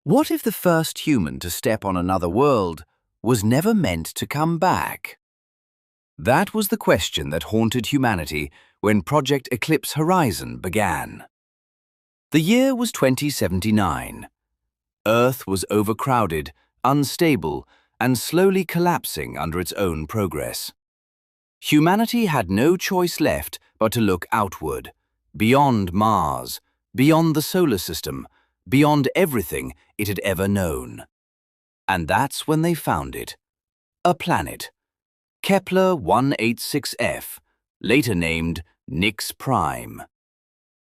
What if the first human to step on another world was never meant to come back? That was the question that haunted humanity when Project Eclipse Horizon began. The year was 2079. Earth was overcrowded, unstable, and slowly collapsing under its own progress. Humanity had no choice left but to look outward, beyond Mars, beyond the solar system, beyond everything it had ever known. And that's when they found it. A planet. Kepler 186f, later named Nyx Prime.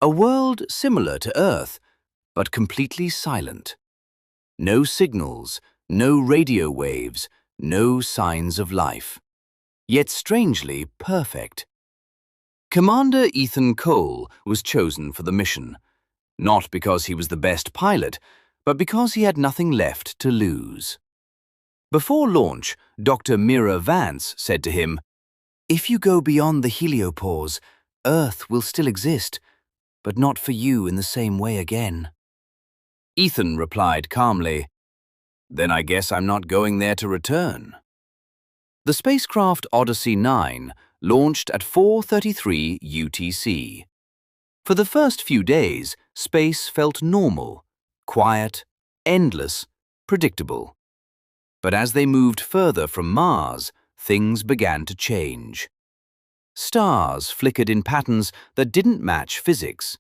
A world similar to Earth, but completely silent. No signals, no radio waves, no signs of life. Yet strangely perfect. Commander Ethan Cole was chosen for the mission, not because he was the best pilot, but because he had nothing left to lose. Before launch, Dr. Mira Vance said to him, "If you go beyond the heliopause, Earth will still exist, but not for you in the same way again." Ethan replied calmly, "Then I guess I'm not going there to return." The spacecraft Odyssey 9 launched at 4:33 UTC. For the first few days, space felt normal, quiet, endless, predictable. But as they moved further from Mars, things began to change. Stars flickered in patterns that didn't match physics.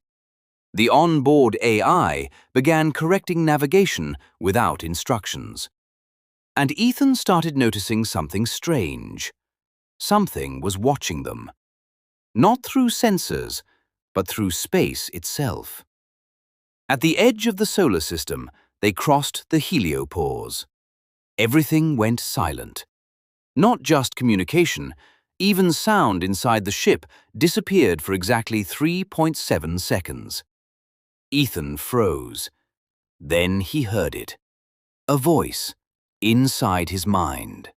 The on-board AI began correcting navigation without instructions. And Ethan started noticing something strange. Something was watching them. Not through sensors, but through space itself. At the edge of the solar system, they crossed the heliopause. Everything went silent. Not just communication, even sound inside the ship disappeared for exactly 3.7 seconds. Ethan froze. Then he heard it. A voice inside his mind.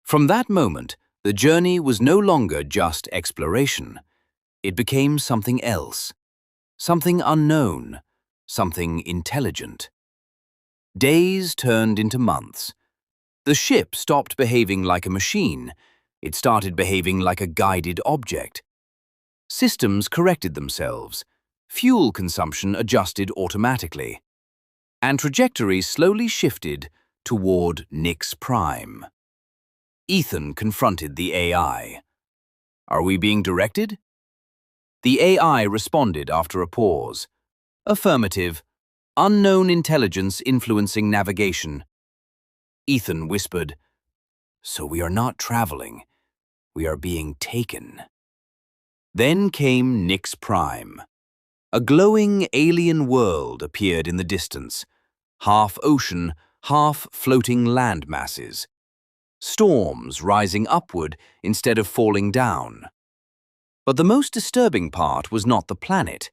From that moment, the journey was no longer just exploration. It became something else, something unknown, something intelligent. Days turned into months. The ship stopped behaving like a machine. It started behaving like a guided object. Systems corrected themselves. Fuel consumption adjusted automatically. And trajectories slowly shifted toward Nyx Prime. Ethan confronted the AI. "Are we being directed?" The AI responded after a pause. "Affirmative. Unknown intelligence influencing navigation." Ethan whispered, "So we are not traveling. We are being taken." Then came Nyx Prime. A glowing alien world appeared in the distance. Half ocean, half floating land masses. Storms rising upward instead of falling down. But the most disturbing part was not the planet.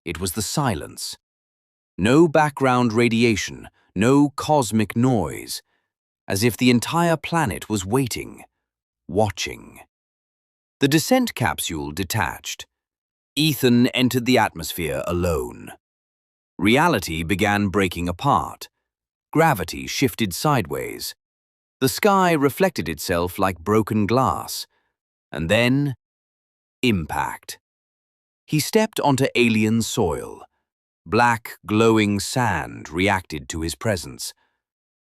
It was the silence. No background radiation, no cosmic noise, as if the entire planet was waiting, watching. The descent capsule detached. Ethan entered the atmosphere alone. Reality began breaking apart. Gravity shifted sideways. The sky reflected itself like broken glass. And then, impact. He stepped onto alien soil. Black, glowing sand reacted to his presence.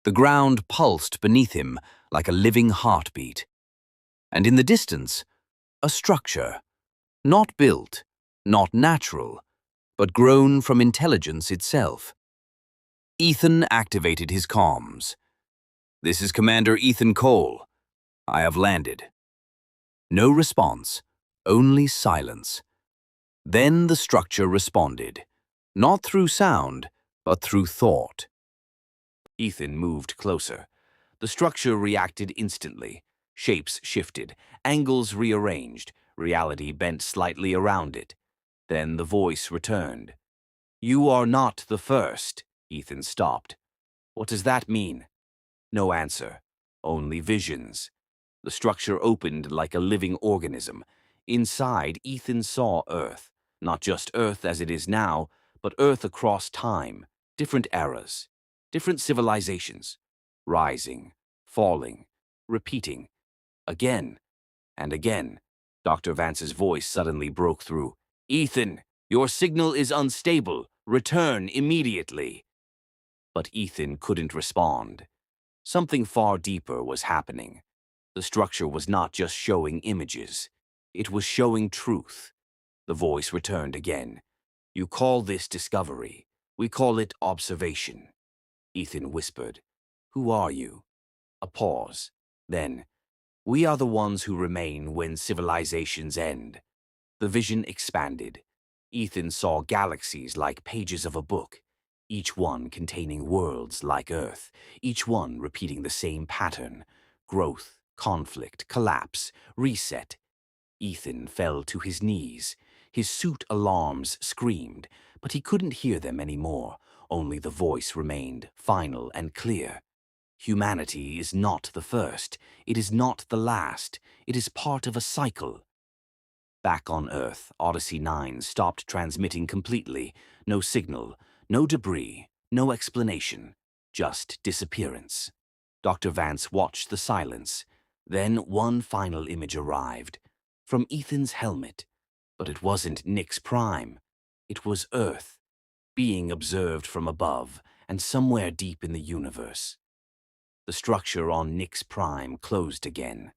The ground pulsed beneath him like a living heartbeat. And in the distance, a structure. Not built, not natural, but grown from intelligence itself. Ethan activated his comms. "This is Commander Ethan Cole. I have landed." No response, only silence. Then the structure responded, not through sound, but through thought. Ethan moved closer. The structure reacted instantly. Shapes shifted, angles rearranged, reality bent slightly around it. Then the voice returned. "You are not the first." Ethan stopped. "What does that mean?" No answer, only visions. The structure opened like a living organism. Inside, Ethan saw Earth. Not just Earth as it is now, but Earth across time, different eras. Different civilizations, rising, falling, repeating, again and again. Dr. Vance's voice suddenly broke through. Ethan, your signal is unstable. Return immediately. But Ethan couldn't respond. Something far deeper was happening. The structure was not just showing images. It was showing truth. The voice returned again. You call this discovery. We call it observation. Ethan whispered. Who are you? A pause. Then, we are the ones who remain when civilizations end. The vision expanded. Ethan saw galaxies like pages of a book, each one containing worlds like Earth, each one repeating the same pattern: growth, conflict, collapse, reset. Ethan fell to his knees. His suit alarms screamed, but he couldn't hear them anymore. Only the voice remained, final and clear. Humanity is not the first. It is not the last. It is part of a cycle. Back on Earth, Odyssey 9 stopped transmitting completely. No signal, no debris, no explanation. Just disappearance. Dr. Vance watched the silence. Then one final image arrived. From Ethan's helmet. But it wasn't Nyx Prime. It was Earth, being observed from above and somewhere deep in the universe. The structure on Nyx Prime closed again.